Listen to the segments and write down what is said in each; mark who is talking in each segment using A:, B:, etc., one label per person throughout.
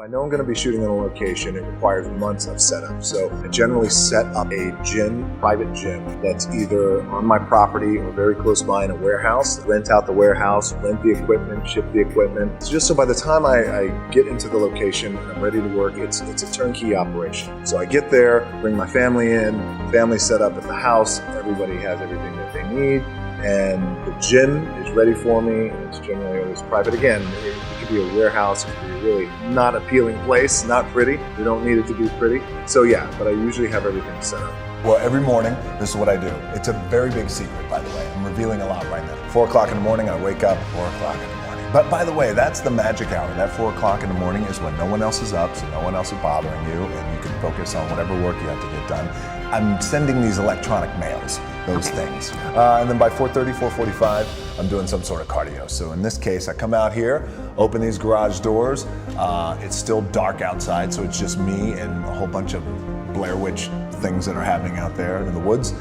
A: I know I'm going to be shooting on a location, it requires months of setup. So I generally set up a gym, private gym, that's either on my property or very close by in a warehouse. Rent out the warehouse, rent the equipment, ship the equipment. It's just so by the time I get into the location and I'm ready to work, it's a turnkey operation. So I get there, bring my family in, family set up at the house, everybody has everything that they need, and the gym is ready for me, and it's generally always private. Again, it could be a warehouse, it could be a really not appealing place, not pretty. We don't need it to be pretty. So yeah, but I usually have everything set up.
B: Well, every morning, this is what I do. It's a very big secret, by the way. I'm revealing a lot right now. 4 o'clock in the morning, I wake up, 4 o'clock in the morning. But by the way, that's the magic hour. That 4 o'clock in the morning is when no one else is up, so no one else is bothering you, and you can focus on whatever work you have to get done. I'm sending these electronic mails, those things. And then by 4:30, 4:45, I'm doing some sort of cardio. So in this case, I come out here, open these garage doors. It's still dark outside, so it's just me and a whole bunch of Blair Witch things that are happening out there in the woods.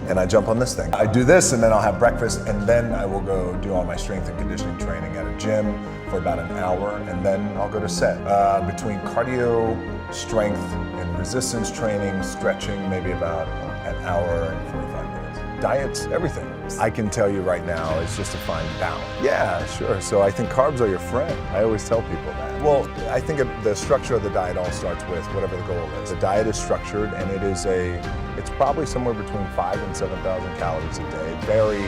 B: And I jump on this thing. I do this, and then I'll have breakfast, and then I will go do all my strength and conditioning training at a gym for about an hour, and then I'll go to set. Between cardio, strength, and resistance training, stretching, maybe about an hour and 45 minutes. Diets, everything. I can tell you right now, it's just to find balance. Yeah, sure. So I think carbs are your friend. I always tell people that. Well, I think the structure of the diet all starts with whatever the goal is. The diet is structured, and it's probably somewhere between 5,000 and 7,000 calories a day. Very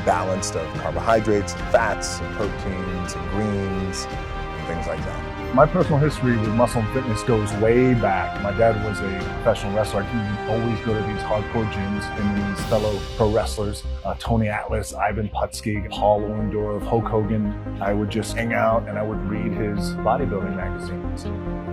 B: balanced of carbohydrates, fats, and proteins, and greens, and things like that.
C: My personal history with muscle and fitness goes way back. My dad was a professional wrestler. He would always go to these hardcore gyms and these fellow pro wrestlers, Tony Atlas, Ivan Putski, Paul Orndorff, Hulk Hogan. I would just hang out and I would read his bodybuilding magazines.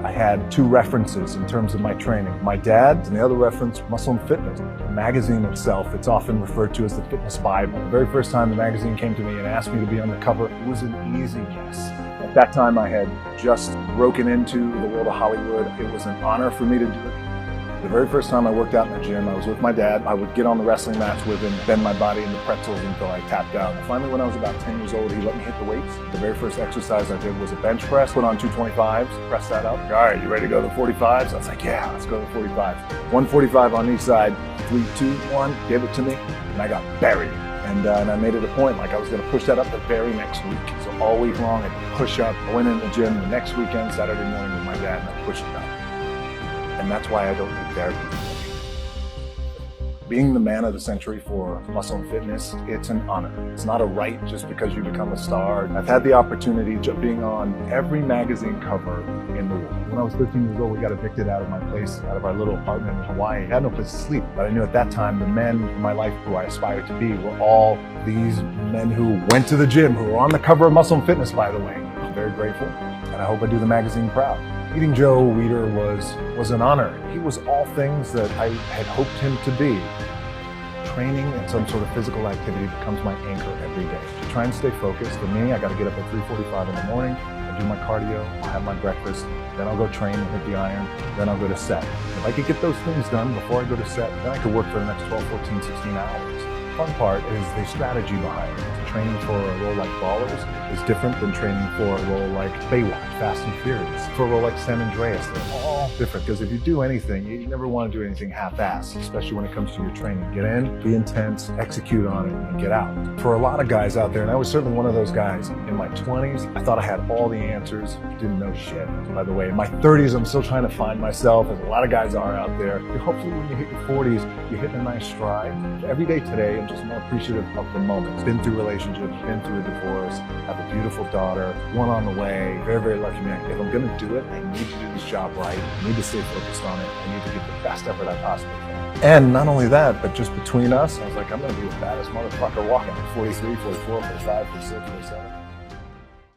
C: I had 2 references in terms of my training. My dad, and the other reference, Muscle and Fitness. The magazine itself, it's often referred to as the Fitness Bible. The very first time the magazine came to me and asked me to be on the cover, it was an easy yes. At that time, I had just broken into the world of Hollywood. It was an honor for me to do it. The very first time I worked out in the gym, I was with my dad. I would get on the wrestling mats with him, bend my body into pretzels until I tapped out. And finally, when I was about 10 years old, he let me hit the weights. The very first exercise I did was a bench press, put on 225s, press that up. All right, you ready to go to the 45s? I was like, yeah, let's go to the 45s. 145 on each side, 3, 2, 1, give it to me, and I got buried. And I made it a point, like I was going to push that up the very next week. So all week long, I'd push up. I went in the gym the next weekend, Saturday morning with my dad, and I pushed it up. And that's why I don't need therapy. Being the man of the century for muscle and fitness, it's an honor. It's not a right just because you become a star. I've had the opportunity of being on every magazine cover in the world. When I was 13 years old, we got evicted out of my place, out of our little apartment in Hawaii. I had no place to sleep, but I knew at that time the men in my life who I aspired to be were all these men who went to the gym, who were on the cover of Muscle and Fitness, by the way. I'm very grateful, and I hope I do the magazine proud. Meeting Joe Weider was an honor. He was all things that I had hoped him to be. Training and some sort of physical activity becomes my anchor every day. To try and stay focused, for me, I got to get up at 3:45 in the morning. I'll do my cardio, I'll have my breakfast, then I'll go train and hit the iron, then I'll go to set. If I could get those things done before I go to set, then I could work for the next 12, 14, 16 hours. The fun part is the strategy behind it. Training for a role like Ballers is different than training for a role like Baywatch, Fast and Furious, for a role like San Andreas. They're all different, because if you do anything, you never want to do anything half-assed, especially when it comes to your training. Get in, be intense, execute on it, and get out. For a lot of guys out there, and I was certainly one of those guys, in my 20s, I thought I had all the answers, didn't know shit. By the way, in my 30s, I'm still trying to find myself, as a lot of guys are out there. Hopefully when you hit your 40s, you're hitting a nice stride. Every day today, I'm just more appreciative of the moment. Been through relationships, been through a divorce, have a beautiful daughter, one on the way, very, very lucky man. If I'm gonna do it, I need to do this job right. I need to stay focused on it. I need to give the best effort I possibly can. And not only that, but just between us, I was like, I'm gonna be the baddest motherfucker walking. 43, 44, 45, 46, 47.